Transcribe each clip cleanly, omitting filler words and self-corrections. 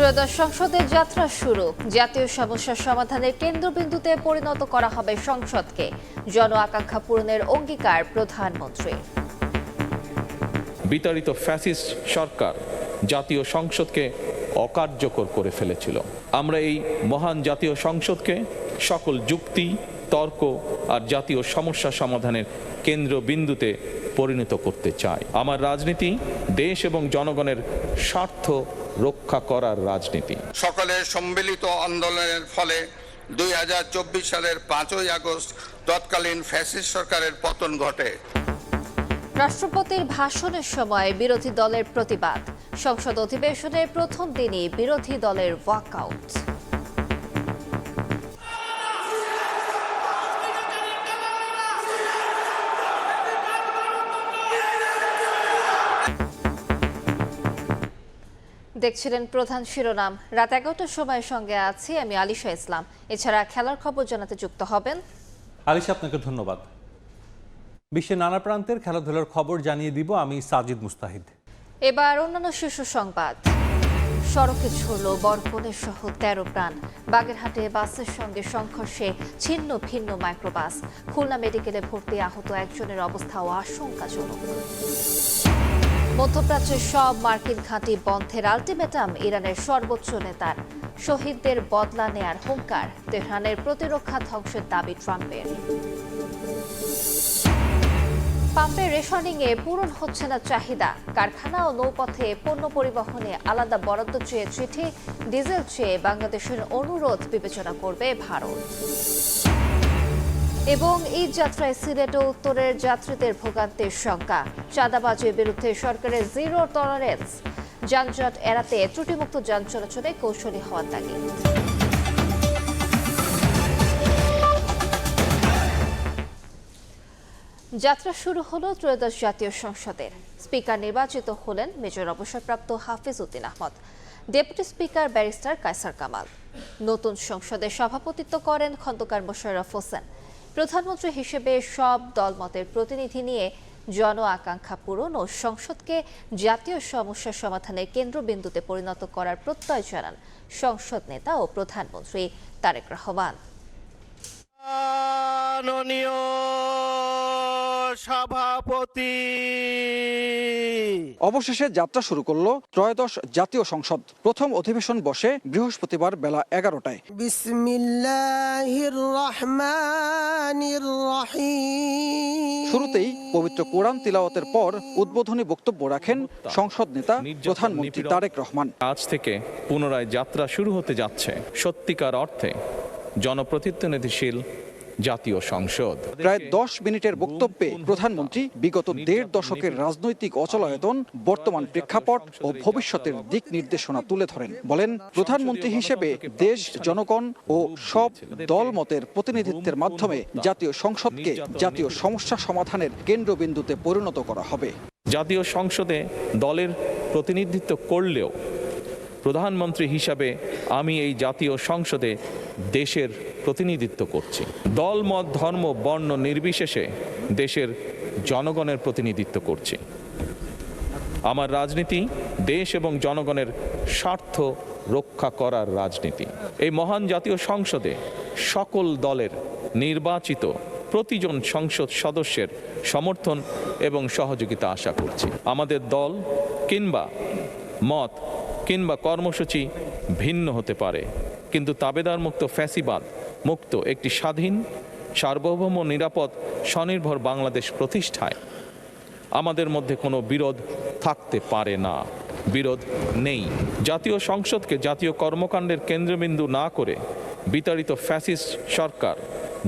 ত্রয়োদশ সংসদের যাত্রা শুরু। জাতীয় সমস্যার সমাধানের কেন্দ্রবিন্দুতে পরিণত করা হবে সংসদকে। জন আকাঙ্ক্ষা পূরণের অঙ্গীকার প্রধানমন্ত্রী। বিতাড়িত ফ্যাসিস্ট সরকার জাতীয় সংসদকে অকার্যকর করে ফেলেছিল। আমরা এই মহান জাতীয় সংসদকে সকল যুক্তি, তর্ক আর জাতীয় সমস্যা সমাধানের কেন্দ্রবিন্দুতে পরিণত করতে চাই। আমার রাজনীতি দেশ এবং জনগণের স্বার্থ রক্ষা করার রাজনীতি। সকলের সম্মিলিত আন্দোলনের ফলে 2024 সালের 5ই আগস্ট তৎকালীন ফ্যাসিস্ট সরকারের পতন ঘটে। রাষ্ট্রপতির ভাষণের সময় বিরোধী দলের প্রতিবাদ। সংসদ অধিবেশনের প্রথম দিনই বিরোধী দলের ওয়াকআউট। দেখছিলেন প্রধান শিরোনাম। রাত 11টার সময় সঙ্গে আছি আমি আলিশা ইসলাম। এছাড়া খেলার খবর জানাতে যুক্ত হবেন আলিশা। আপনাকে ধন্যবাদ। বিশ্বের নানা প্রান্তের খেলাধুলার খবর জানিয়ে দিব আমি সাজিদ মুস্তাহিদ। এবার অন্যান্য শীর্ষ সংবাদ। সড়কে ছড়ল বরকনের সহ 13 প্রাণ। বাগেরহাটে বাসের সঙ্গে সংঘর্ষে ছিন্ন ভিন্ন মাইক্রোবাস। খুলনা মেডিকেলে ভর্তি আহত একজনের অবস্থাও আশঙ্কাজনক। মধ্যপ্রাচ্যের সব মার্কিন ঘাঁটি বন্ধের আলটিমেটাম ইরানের সর্বোচ্চ নেতার। শহীদদের বদলা নেয়ার হুঙ্কার। তেহরানের প্রতিরক্ষা ধ্বংসের দাবি ট্রাম্পের। পাম্পে রেশনিংয়ে পূরণ হচ্ছে না চাহিদা। কারখানা ও নৌপথে পণ্য পরিবহনে আলাদা বরাদ্দ চেয়ে চিঠি। ডিজেল চেয়ে বাংলাদেশের অনুরোধ বিবেচনা করবে ভারত। এবং ঈদ যাত্রায় সিলেট ও উত্তরের যাত্রীদের ভোগান্তির শঙ্কা। চাঁদাবাজির বিরুদ্ধে সরকারের জিরো টলারেন্স। যানজট এড়াতে ত্রুটিমুক্ত যান চলাচলে কৌশলী হওয়ার তাগিদ। যাত্রা শুরু হলো ত্রয়োদশ জাতীয় সংসদের। স্পিকার নির্বাচিত হলেন মেজর অবসরপ্রাপ্ত Hafiz Uddin Ahmad. Deputy speaker barrister Kaiser Kamal. নতুন সংসদে সভাপতিত্ব করেন খন্দকার মোশাররফ হোসেন। প্রধানমন্ত্রী হিসেবে সব দলমতের প্রতিনিধি নিয়ে জন আকাঙ্ক্ষা পূরণ ও সংসদকে জাতীয় সমস্যার সমাধানের কেন্দ্রবিন্দুতে পরিণত করার প্রত্যয় জানান সংসদ নেতা ও প্রধানমন্ত্রী তারেক রহমান। সভাপতি অবশেষে যাত্রা শুরু করলো ত্রয়োদশ জাতীয় সংসদ। প্রথম অধিবেশন বসে বৃহস্পতিবার বেলা 11টায়। বিসমিল্লাহির রহমানির রহিম। শুরুতেই পবিত্র কোরআন তিলাওয়াতের পর উদ্বোধনী বক্তব্য রাখেন সংসদ নেতা প্রধানমন্ত্রী তারেক রহমান। আজ থেকে পুনরায় যাত্রা শুরু হতে যাচ্ছে সত্যিকার অর্থে জনপ্রতিনিধিশীল জাতীয় সংসদ। প্রায় 10 মিনিটের বক্তব্যে প্রধানমন্ত্রী বিগত 1.5 দশকের রাজনৈতিক অচলায়তন, বর্তমান প্রেক্ষাপট ও ভবিষ্যতের দিক নির্দেশনা তুলে ধরেন। বলেন, প্রধানমন্ত্রী হিসেবে দেশ, জনগণ ও সব দলমতের প্রতিনিধিত্বের মাধ্যমে জাতীয় সংসদকে জাতীয় সমস্যা সমাধানের কেন্দ্রবিন্দুতে পরিণত করা হবে। জাতীয় সংসদে দলের প্রতিনিধিত্ব করলেও প্রধানমন্ত্রী হিসাবে আমি এই জাতীয় সংসদে দেশের প্রতিনিধিত্ব করছি। দল, মত, ধর্ম, বর্ণ নির্বিশেষে দেশের জনগণের প্রতিনিধিত্ব করছি। আমার রাজনীতি দেশ এবং জনগণের স্বার্থ রক্ষা করার রাজনীতি। এই মহান জাতীয় সংসদে সকল দলের নির্বাচিত প্রতিজন সংসদ সদস্যের সমর্থন এবং সহযোগিতা আশা করছি। আমাদের দল কিংবা মত কিংবা কর্মসূচি ভিন্ন হতে পারে, কিন্তু তাবেদার মুক্ত, ফ্যাসিবাদ মুক্ত একটি স্বাধীন, সার্বভৌম, নিরাপদ, স্বনির্ভর বাংলাদেশ প্রতিষ্ঠায় আমাদের মধ্যে কোনো বিরোধ থাকতে পারে না। বিরোধ নেই। জাতীয় সংসদকে জাতীয় কর্মকাণ্ডের কেন্দ্রবিন্দু না করে বিতাড়িত ফ্যাসিস্ট সরকার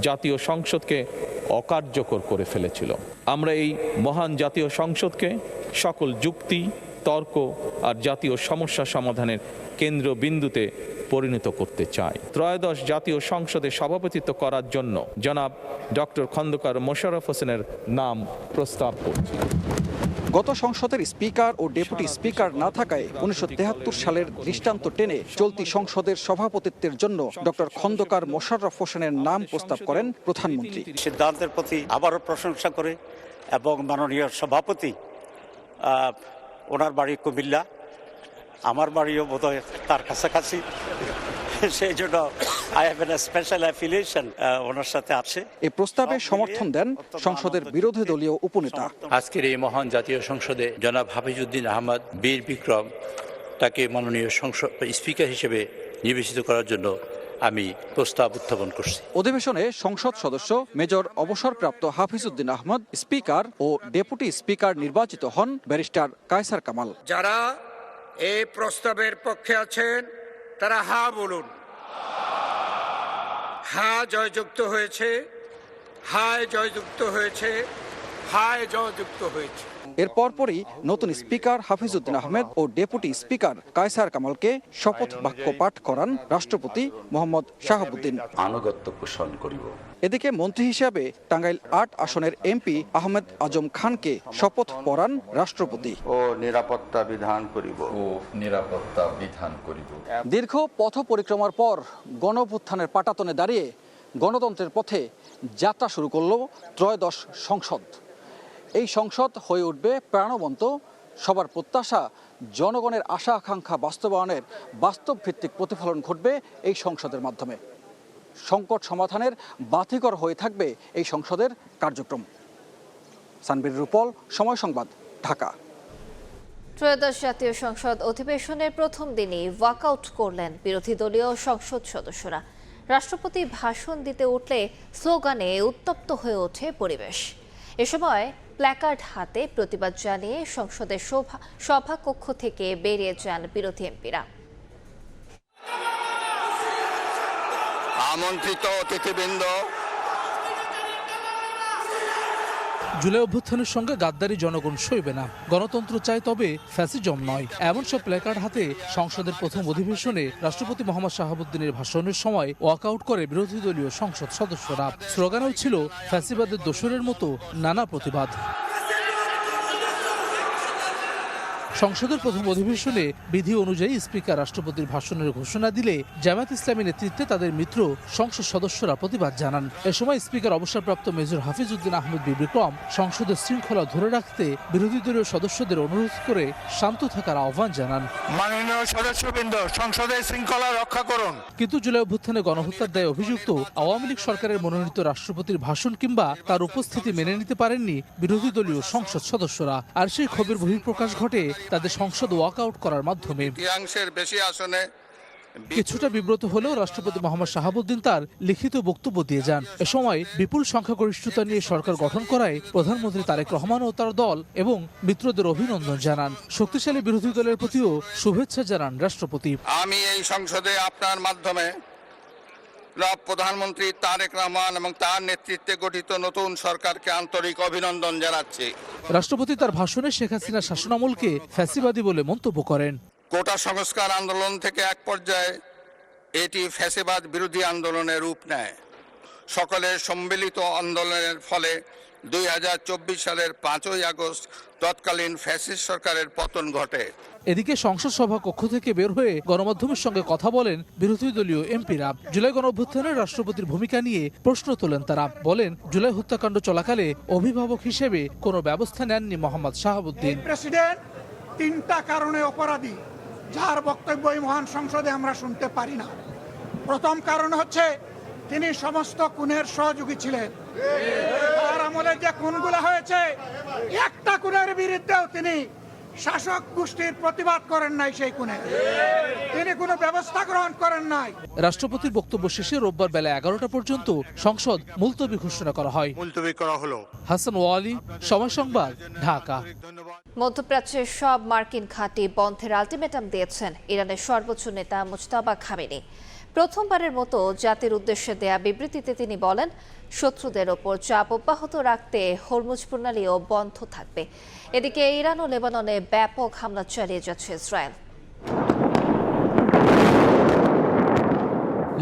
জাতীয় সংসদকে অকার্যকর করে ফেলেছিল। আমরা এই মহান জাতীয় সংসদকে সকল যুক্তি, তর্ক আর জাতীয় সমস্যা সমাধানের কেন্দ্রবিন্দুতে পরিণত করতে চাই। ত্রয়োদশ জাতীয় সংসদে সভাপতিত্ব করার জন্য জনাব ডক্টর খন্দকার মোশাররফ হোসেনের নাম প্রস্তাব করছি। গত সংসদের স্পিকার ও ডেপুটি স্পিকার না থাকায় 1973 সালের দৃষ্টান্ত টেনে চলতি সংসদের সভাপতিত্বের জন্য ডক্টর খন্দকার মোশাররফ হোসেনের নাম প্রস্তাব করেন প্রধানমন্ত্রী। সিদ্ধান্তের প্রতি আবারও প্রশংসা করে এবং মাননীয় সভাপতি ওনার বাড়ি কুমিল্লা, আমার বাড়িও বোধহয় তার কাছাকাছি, সেই জন্য I have an special affiliation ওনার সাথে আছে। এই প্রস্তাবে সমর্থন দেন সংসদের বিরোধী দলীয় উপনেতা। আজকের এই মহান জাতীয় সংসদে জনাব হাফিজউদ্দিন আহমদ বীর বিক্রম তাকে মাননীয় স্পিকার হিসেবে নির্বাচিত করার জন্য আমি প্রস্তাব উত্থাপন করছি। অধিবেশনে সংসদ সদস্য মেজর অবসরপ্রাপ্ত হাফিজউদ্দিন আহমদ স্পিকার ও ডেপুটি স্পিকার নির্বাচিত হন ব্যারিস্টার কায়সার কামাল। যারা এই প্রস্তাবের পক্ষে আছেন তারা হা বলুন। হা জয়যুক্ত হয়েছে, হায় জয়যুক্ত হয়েছে, হায় জয়যুক্ত হয়েছে। এর পরপরই নতুন স্পিকার হাফিজউদ্দিন আহমেদ ও ডেপুটি স্পিকার কায়সার কামালকে শপথ বাক্য পাঠ করান রাষ্ট্রপতি মোহাম্মদ শাহাবুদ্দিন। আনুগত্য পোষণ করিব। এদিকে মন্ত্রী হিসেবে টাঙ্গাইল ৮ আসনের এমপি আহমেদ আজম খানকে শপথ পড়ান রাষ্ট্রপতি। ও নিরাপত্তা বিধান করিব। দীর্ঘ পথ পরিক্রমার পর গণঅভ্যুত্থানের পাটাতনে দাঁড়িয়ে গণতন্ত্রের পথে যাত্রা শুরু করল ত্রয়োদশ সংসদ। এই সংসদ হয়ে উঠবে প্রাণবন্ত, সবার প্রত্যাশা, জনগণের আশা আকাঙ্ক্ষা বাস্তবায়নের বাস্তব ভিত্তিক প্রতিফলন ঘটবে এই সংসদের মাধ্যমে। সংকট সমাধানের বাতিঘর হয়ে থাকবে এই সংসদের কার্যক্রম। সানবীর রূপল, সময় সংবাদ, ঢাকা। ত্রয়োদশ জাতীয় সংসদ অধিবেশনের প্রথম দিনই ওয়াকআউট করলেন বিরোধী দলীয় সংসদ সদস্যরা। রাষ্ট্রপতি ভাষণ দিতে উঠলে স্লোগানে উত্তপ্ত হয়ে ওঠে পরিবেশ। এ সময় প্ল্যাকার্ড হাতে প্রতিবাদ জানিয়ে সংসদের সভাকক্ষ থেকে বেরিয়ে যান বিরোধী এমপিরা। আমন্ত্রিত অতিথিবৃন্দ, জুলাই অভ্যুত্থানের সঙ্গে গাদ্দারি জনগণ সইবে না, গণতন্ত্র চায় তবে ফ্যাসিজম নয়, এমন সব প্ল্যাকার্ড হাতে সংসদের প্রথম অধিবেশনে রাষ্ট্রপতি মোহাম্মদ শাহাবুদ্দিনের ভাষণের সময় ওয়াকআউট করে বিরোধী দলীয় সংসদ সদস্যরা। স্লোগানও ছিল ফ্যাসিবাদের দোসরের মতো নানা প্রতিবাদ। সংসদের প্রথম অধিবেশনে বিধি অনুযায়ী স্পিকার রাষ্ট্রপতির ভাষণের ঘোষণা দিলে জামায়াত ইসলামী নেতৃত্বে তাদের মিত্র সংসদ সদস্যরা প্রতিবাদ জানান। এ সময় স্পিকার অবসরপ্রাপ্ত মেজর হাফিজউদ্দিন আহমদ বীর বিক্রম সংসদের শৃঙ্খলা ধরে রাখতে বিরোধী দলীয় সদস্যদের অনুরোধ করে শান্ত থাকার আহ্বান জানান। মাননীয় সদস্যবৃন্দ, সংসদের শৃঙ্খলা রক্ষা করুন। কিন্তু জুলাই অভ্যুত্থানে গণহত্যার দায়ে অভিযুক্ত আওয়ামী লীগ সরকারের মনোনীত রাষ্ট্রপতির ভাষণ কিংবা তার উপস্থিতি মেনে নিতে পারেননি বিরোধী দলীয় সংসদ সদস্যরা। আর সেই ক্ষোভের বহিঃপ্রকাশ ঘটে তাদের সংসদ ওয়াকআউট করার মাধ্যমে। বেশি আসনে কিছুটা বিব্রত হলেও রাষ্ট্রপতি মোহাম্মদ শাহাবুদ্দিন তার লিখিত বক্তব্য দিয়ে যান। এ সময় বিপুল সংখ্যাগরিষ্ঠতা নিয়ে সরকার গঠন করায় প্রধানমন্ত্রী তারেক রহমান ও তার দল এবং মিত্রদের অভিনন্দন জানান। শক্তিশালী বিরোধী দলের প্রতিও শুভেচ্ছা জানান রাষ্ট্রপতি। আমি এই সংসদে আপনার মাধ্যমে প্রধানমন্ত্রী তারেক রহমান এবং তার নেতৃত্বে গঠিত নতুন সরকারকে আন্তরিক অভিনন্দন জানাচ্ছি। রাষ্ট্রপতি তার ভাষণে শেখ হাসিনার শাসনামলকে ফ্যাসিবাদী বলে মন্তব্য করেন। কোটা সংস্কার আন্দোলন থেকে এক পর্যায়ে এটি ফ্যাসিবাদ বিরোধী আন্দোলনের রূপ নেয়। সকলের সম্মিলিত আন্দোলনের ফলে 2024 সালের 5ই আগস্ট তৎকালীন ফ্যাসিস্ট সরকারের পতন ঘটে। এদিকে সংসদ সভা কক্ষ থেকে বের হয়ে গণমাধ্যমের সঙ্গে কথা বলেন বিরোধী দলীয় এমপিরা। জুলাই গণঅভ্যুত্থানে রাষ্ট্রপতির ভূমিকা নিয়ে প্রশ্ন তোলেন তারা। বলেন, জুলাই হত্যাকাণ্ড চলাকালে অভিভাবক হিসেবে কোনো ব্যবস্থা নেননি মোহাম্মদ শাহাবুদ্দিন। প্রেসিডেন্ট 3টা কারণে অপরাধী, যার বক্তব্য এই মহান সংসদে আমরা শুনতে পারি না। প্রথম কারণ হচ্ছে তিনি সমস্ত খুনের সহযোগী ছিলেন। তার আমলে যে খুনগুলো হয়েছে, একটা খুনের বিরুদ্ধেও তিনি শাসক গোষ্ঠীর প্রতিবাদ করেন নাই, সেই খুনে তিনি কোনো ব্যবস্থা গ্রহণ করেন নাই। রাষ্ট্রপতির বক্তব্য শেষে রোববার বেলা 11টা পর্যন্ত সংসদ মুলতবি ঘোষণা করা হয়। হাসান ওয়ালি, সময় সংবাদ, ঢাকা। মধ্যপ্রাচ্যের সব মার্কিন ঘাঁটি বন্ধের আলটিমেটাম দিয়েছেন ইরানের সর্বোচ্চ নেতা মুজতাবা খামেনি। প্রথমবারের মতো জাতির উদ্দেশ্যে দেয়া বিবৃতিতে তিনি বলেন, শত্রুদের ওপর চাপ অব্যাহত রাখতে হরমুজ প্রণালীও বন্ধ থাকবে। এদিকে ইরান ও লেবাননে ব্যাপক হামলা চালিয়ে যাচ্ছে ইসরায়েল।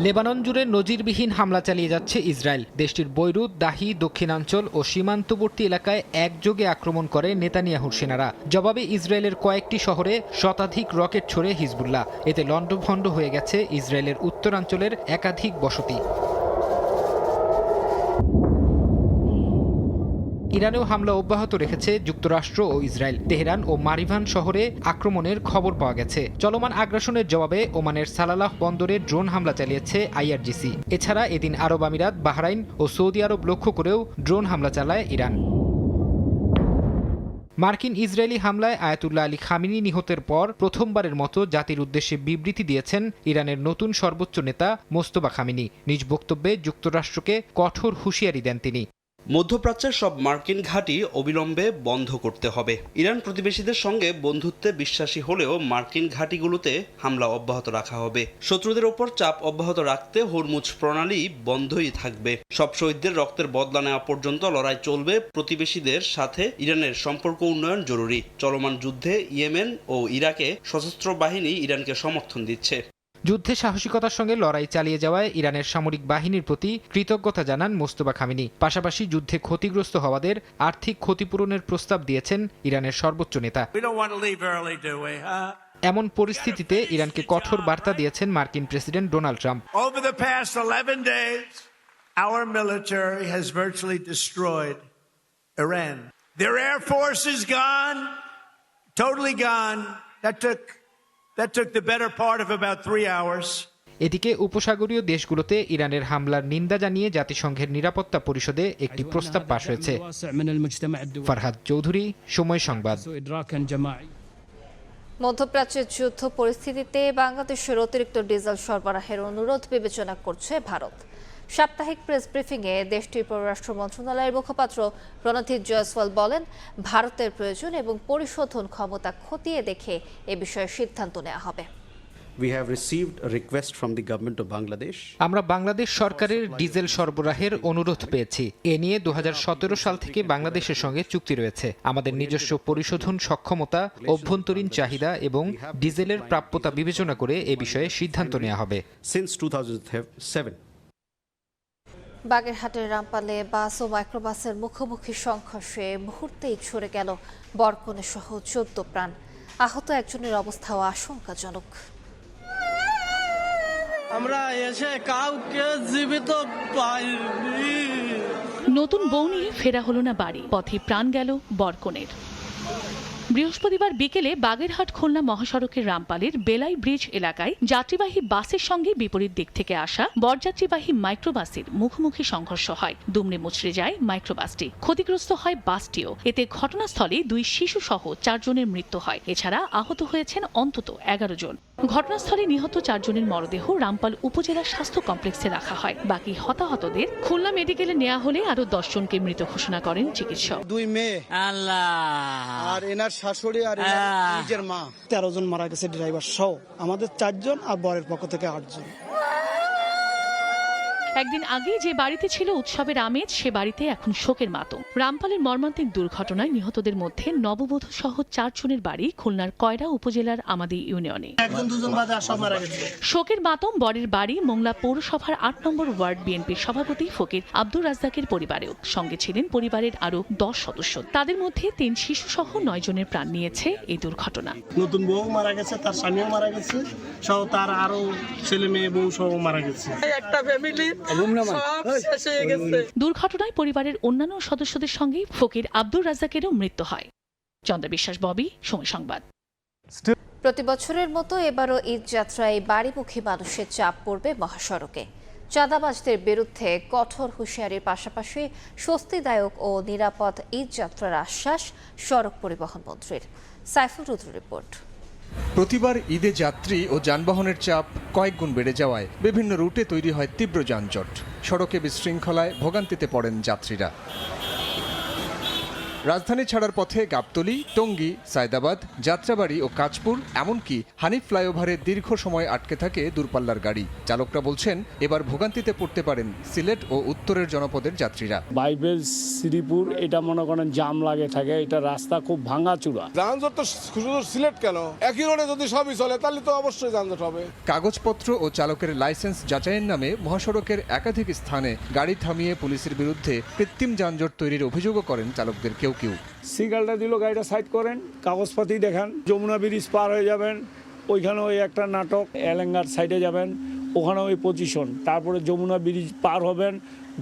লেবানন জুড়ে নজিরবিহীন হামলা চালিয়ে যাচ্ছে ইসরায়েল। দেশটির বৈরুত, দাহি, দক্ষিণাঞ্চল ও সীমান্তবর্তী এলাকায় একযোগে আক্রমণ করে নেতানিয়াহুর সেনারা। জবাবে ইসরায়েলের কয়েকটি শহরে শতাধিক রকেট ছড়ে হিজবুল্লাহ। এতে লণ্ডভণ্ড হয়ে গেছে ইসরায়েলের উত্তরাঞ্চলের একাধিক বসতি। ইরানেও হামলা অব্যাহত রেখেছে যুক্তরাষ্ট্র ও ইসরায়েল। তেহরান ও মারিভান শহরে আক্রমণের খবর পাওয়া গেছে। চলমান আগ্রাসনের জবাবে ওমানের সালালাহ বন্দরে ড্রোন হামলা চালিয়েছে আইআরজিসি। এছাড়া এদিন আরব আমিরাত, বাহরাইন ও সৌদি আরব লক্ষ্য করেও ড্রোন হামলা চালায় ইরান। মার্কিন ইসরায়েলি হামলায় আয়াতুল্লাহ আলী খামেনি নিহতের পর প্রথমবারের মতো জাতির উদ্দেশ্যে বিবৃতি দিয়েছেন ইরানের নতুন সর্বোচ্চ নেতা মোস্তফা খামেনি। নিজ বক্তব্যে যুক্তরাষ্ট্রকে কঠোর হুঁশিয়ারি দেন তিনি। মধ্যপ্রাচ্যের সব মার্কিন ঘাঁটি অবিলম্বে বন্ধ করতে হবে। ইরান প্রতিবেশীদের সঙ্গে বন্ধুত্বে বিশ্বাসী হলেও মার্কিন ঘাঁটিগুলোতে হামলা অব্যাহত রাখা হবে। শত্রুদের ওপর চাপ অব্যাহত রাখতে হরমুজ প্রণালী বন্ধই থাকবে। সব শহীদদের রক্তের বদলা নেওয়া পর্যন্ত লড়াই চলবে। প্রতিবেশীদের সাথে ইরানের সম্পর্ক উন্নয়ন জরুরি। চলমান যুদ্ধে ইয়েমেন ও ইরাকে সশস্ত্র বাহিনী ইরানকে সমর্থন দিচ্ছে। যুদ্ধে সাহসিকতার সঙ্গে লড়াই চালিয়ে যাওয়ায় ইরানের সামরিক বাহিনীর প্রতি কৃতজ্ঞতা জানান মোস্তফা খামেনি। পাশাপাশি যুদ্ধে ক্ষতিগ্রস্ত হওয়াদের আর্থিক ক্ষতিপূরণের প্রস্তাব দিয়েছেন ইরানের সর্বোচ্চ নেতা। এমন পরিস্থিতিতে ইরানকে কঠোর বার্তা দিয়েছেন মার্কিন president Donald Trump. Over the past 11 days, our military has virtually destroyed Iran. Their air force is gone, totally gone. That took the better part of about 3 hours. এদিকে উপসাগরীয় দেশগুলোতে ইরানের হামলার নিন্দা জানিয়ে জাতিসংঘের নিরাপত্তা পরিষদে একটি প্রস্তাব পাশ হয়েছে। ফারহাদ চৌধুরী, সময় সংবাদ। মধ্যপ্রাচ্যের যুদ্ধ পরিস্থিতিতে বাংলাদেশের অতিরিক্ত ডিজেল সরবরাহের অনুরোধ বিবেচনা করছে ভারত। সাপ্তাহিক প্রেস ব্রিফিংয়ে দেশটির পররাষ্ট্র মন্ত্রণালয়ের মুখপাত্র রণধীর জয়সওয়াল বলেন, ভারতের প্রয়োজন এবং পরিশোধন ক্ষমতা খতিয়ে দেখে এ বিষয়ে সিদ্ধান্ত নেওয়া হবে। আমরা বাংলাদেশ সরকারের ডিজেল সরবরাহের অনুরোধ পেয়েছি। এ নিয়ে 2017 সাল থেকে বাংলাদেশের সঙ্গে চুক্তি রয়েছে। আমাদের নিজস্ব পরিশোধন সক্ষমতা, অভ্যন্তরীণ চাহিদা এবং ডিজেলের প্রাপ্যতা বিবেচনা করে এ বিষয়ে সিদ্ধান্ত নেওয়া হবে। বাগেরহাটের রামপালে বাস ও মাইক্রোবাসের মুখোমুখি সংঘর্ষে মুহূর্তেই ঝরে গেল বরকনে সহ 14 প্রাণ। আহত একজনের অবস্থাও আশঙ্কাজনক। আমরা এসে কাউকে জীবিত পাইনি। নতুন বউ নিয়ে ফেরা হলো না বাড়ি, পথে প্রাণ গেল বরকনের। বৃহস্পতিবার বিকেলে বাগেরহাট খুলনা মহাসড়কের রামপালের বেলাই ব্রিজ এলাকায় যাত্রীবাহী বাসের সঙ্গে বিপরীত দিক থেকে আসা বরযাত্রীবাহী মাইক্রোবাসের মুখোমুখি সংঘর্ষ হয়। দুমড়ে মুচড়ে যায় মাইক্রোবাসটি, ক্ষতিগ্রস্ত হয় বাসটিও। এতে ঘটনাস্থলে 2 শিশু সহ 4 জনের মৃত্যু হয়। এছাড়া আহত হয়েছেন অন্তত 11 জন। ঘটনাস্থলে নিহত 4 জনের মরদেহ রামপাল উপজেলা স্বাস্থ্য কমপ্লেক্সে রাখা হয়। বাকি হতাহতদের খুলনা মেডিকেলে নেওয়া হলে আরো 10 জনকে মৃত ঘোষণা করেন চিকিৎসক। 2 মেয়ে আর এনার শাশুড়ি আর নিজের মা। 13 জন মারা গেছে, ড্রাইভার সহ। আমাদের 4 জন আর বরের পক্ষ থেকে 8 জন। একদিন আগে যে বাড়িতে ছিল উৎসবের আমেজ, সে বাড়িতে এখন শোকের মাতম। রামপালের মর্মান্তিক দুর্ঘটনায় নিহতদের মধ্যে নববধূ সহ 4 জনের বাড়ি খুলনার কয়রা উপজেলার আমাদি ইউনিয়নে। শোকের মাতম বরের বাড়ি মোংলা পৌরসভার 8 নম্বর ওয়ার্ড বিএনপির সভাপতি ফকির আব্দুর রাজ্জাকের পরিবারেও। সঙ্গে ছিলেন পরিবারের আরো 10 সদস্য। তাদের মধ্যে 3 শিশু সহ 9 জনের প্রাণ নিয়েছে এই দুর্ঘটনা। নতুন বউ মারা গেছে, তার স্বামীও মারা গেছে, সহ তার আরো ছেলে মেয়ে বউ সহ মারা গেছে। একটা ফ্যামিলি দুর্ঘটনায় পরিবারের অন্যান্য সদস্যদের সঙ্গে ফকির আব্দুর রাজ্জাকেরও মৃত্যু হয়। চন্দ্র বিশ্বাস, ববি, সময় সংবাদ। প্রতি বছরের মতো এবারও ঈদ যাত্রায় বাড়িমুখী মানুষের চাপ পড়বে মহাসড়কে। চাঁদাবাজদের বিরুদ্ধে কঠোর হুঁশিয়ারির পাশাপাশি স্বস্তিদায়ক ও নিরাপদ ঈদ যাত্রার আশ্বাস সড়ক পরিবহন মন্ত্রীর। সাইফুল রুদ্র রিপোর্ট। প্রতিবার ঈদে যাত্রী ও যানবাহনের চাপ কয়েক গুণ বেড়ে যাওয়ায় বিভিন্ন রুটে তৈরি হয় তীব্র যানজট। সড়কে বিশৃঙ্খলায় ভোগান্তিতে পড়েন যাত্রীরা। রাজধানী ছাড়ার পথে গাবতলী, টঙ্গী, সায়দাবাদ, যাত্রাবাড়ি ও কাঁচপুর, এমনকি হানিফ ফ্লাইওভারে দীর্ঘ সময় আটকে থাকে দূরপাল্লার গাড়ি। চালকরা বলছেন, এবার ভোগান্তিতে পড়তে পারেন সিলেট ও উত্তরের জনপদের যাত্রীরা। বাইবেল, শ্রীপুর, এটা মনে করেন জাম লাগে থাকে, এটা রাস্তা খুব ভাঙাচুরা। যানজট তো শুধু সিলেট কেন, একই রোডে যদি সবই চলে তাহলে তো অবশ্যই যানজট হবে। কাগজপত্র ও চালকের লাইসেন্স যাচাইয়ের নামে মহাসড়কের একাধিক স্থানে গাড়ি থামিয়ে পুলিশের বিরুদ্ধে কৃত্রিম যানজট তৈরির অভিযোগও করেন চালকদের কেউ। সিগন্যালটা দিল, গাড়িটা সাইড করেন, কাগজপাতি দেখান। যমুনা ব্রিজ পার হয়ে যাবেন, ওইখানে ওই একটা নাটক। এলেঙ্গার সাইডে যাবেন, ওখানে ওই পজিশন, তারপরে যমুনা ব্রিজ পার হবেন,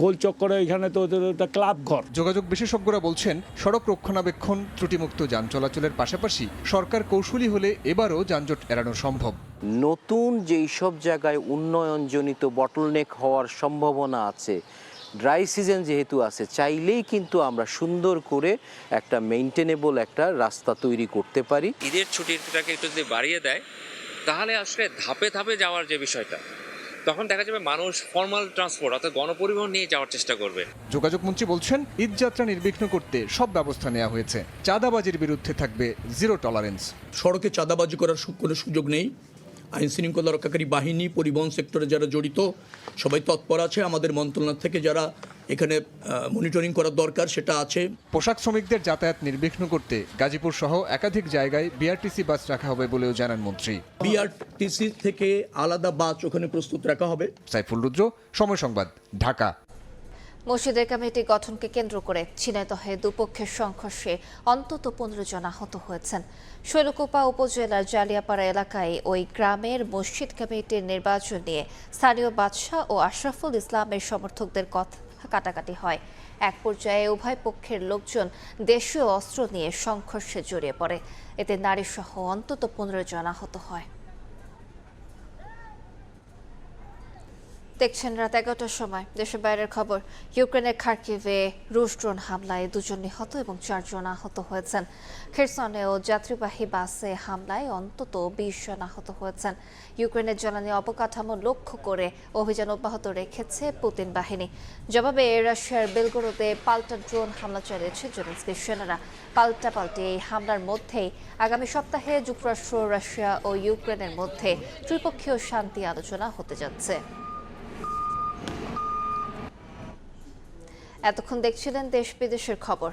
গোল চক্করে এখানে তো ওদের একটা ক্লাব ঘর। যোগাযোগ বিশেষজ্ঞরা বলছেন সড়ক রক্ষণাবেক্ষণ, ত্রুটিমুক্ত যান চলাচলের পাশাপাশি সরকার কৌশলী হলে এবারও যানজট এড়ানো সম্ভব। নতুন যেই সব জায়গায় উন্নয়নজনিত বটলনেক হওয়ার সম্ভাবনা আছে, ড্রাই সিজন যেহেতু আছে, চাইলেই কিন্তু আমরা সুন্দর করে একটা মেইনটেনেবল একটা রাস্তা তৈরি করতে পারি। ঈদের ছুটিটাকে একটু যদি বাড়িয়ে দেয় তাহলে আসলে ধাপে ধাপে যাওয়ার যে বিষয়টা, তখন দেখা যাবে মানুষ ফর্মাল ট্রান্সপোর্ট অর্থাৎ গণপরিবহন নিয়ে যাওয়ার চেষ্টা করবে। যোগাযোগ মন্ত্রী বলছেন ঈদ যাত্রা নির্বিঘ্ন করতে সব ব্যবস্থা নেওয়া হয়েছে। চাঁদাবাজির বিরুদ্ধে থাকবে জিরো টলারেন্স। সড়কে চাঁদাবাজি করার কোনো সুযোগ নেই। আইন শৃঙ্খলা রক্ষাকারী বাহিনী, পরিবহন সেক্টরে যারা জড়িত সবাই তৎপর আছে। আমাদের মন্ত্রণালয় থেকে যারা এখানে মনিটরিং করার দরকার সেটা আছে। পোশাক শ্রমিকদের যাতায়াত নির্বিঘ্ন করতে গাজীপুর সহ একাধিক জায়গায় বিআরটিসি বাস রাখা হবে বলেও জানান মন্ত্রী। বিআরটিসি থেকে আলাদা বাস ওখানে প্রস্তুত রাখা হবে। সাইফুল রুদ্র, সময় সংবাদ, ঢাকা। মসজিদের কমিটি গঠনকে কেন্দ্র করে ঝিনাইদহে দুপক্ষের সংঘর্ষে অন্তত 15 জন আহত হয়েছেন। শৈলকুপা উপজেলার জালিয়াপাড়া এলাকায় ওই গ্রামের মসজিদ কমিটির নির্বাচন নিয়ে স্থানীয় বাদশাহ ও আশরাফুল ইসলামের সমর্থকদের কথা কাটাকাটি হয়। এক পর্যায়ে উভয় পক্ষের লোকজন দেশীয় অস্ত্র নিয়ে সংঘর্ষে জড়িয়ে পড়ে। এতে নারীসহ অন্তত 15 জন আহত হয়। দেখছেন রাত 11টার সময় দেশের বাইরের খবর। ইউক্রেনের খার্কিভে রুশ ড্রোন হামলায় 2 জন নিহত এবং 4 জন আহত হয়েছেন। খেরসনেও যাত্রীবাহী বাসে হামলায় অন্তত 20 জন আহত হয়েছেন। ইউক্রেনের জ্বালানি অবকাঠামো লক্ষ্য করে অভিযান অব্যাহত রেখেছে পুতিন বাহিনী। জবাবে রাশিয়ার বেলগোরোদে পাল্টা ড্রোন হামলা চালিয়েছে জেলেনস্কির সেনারা। পাল্টাপাল্টি এই হামলার মধ্যেই আগামী সপ্তাহে যুক্তরাষ্ট্র, রাশিয়া ও ইউক্রেনের মধ্যে ত্রিপক্ষীয় শান্তি আলোচনা হতে যাচ্ছে। এতক্ষণ দেখছিলেন দেশ বিদেশের খবর।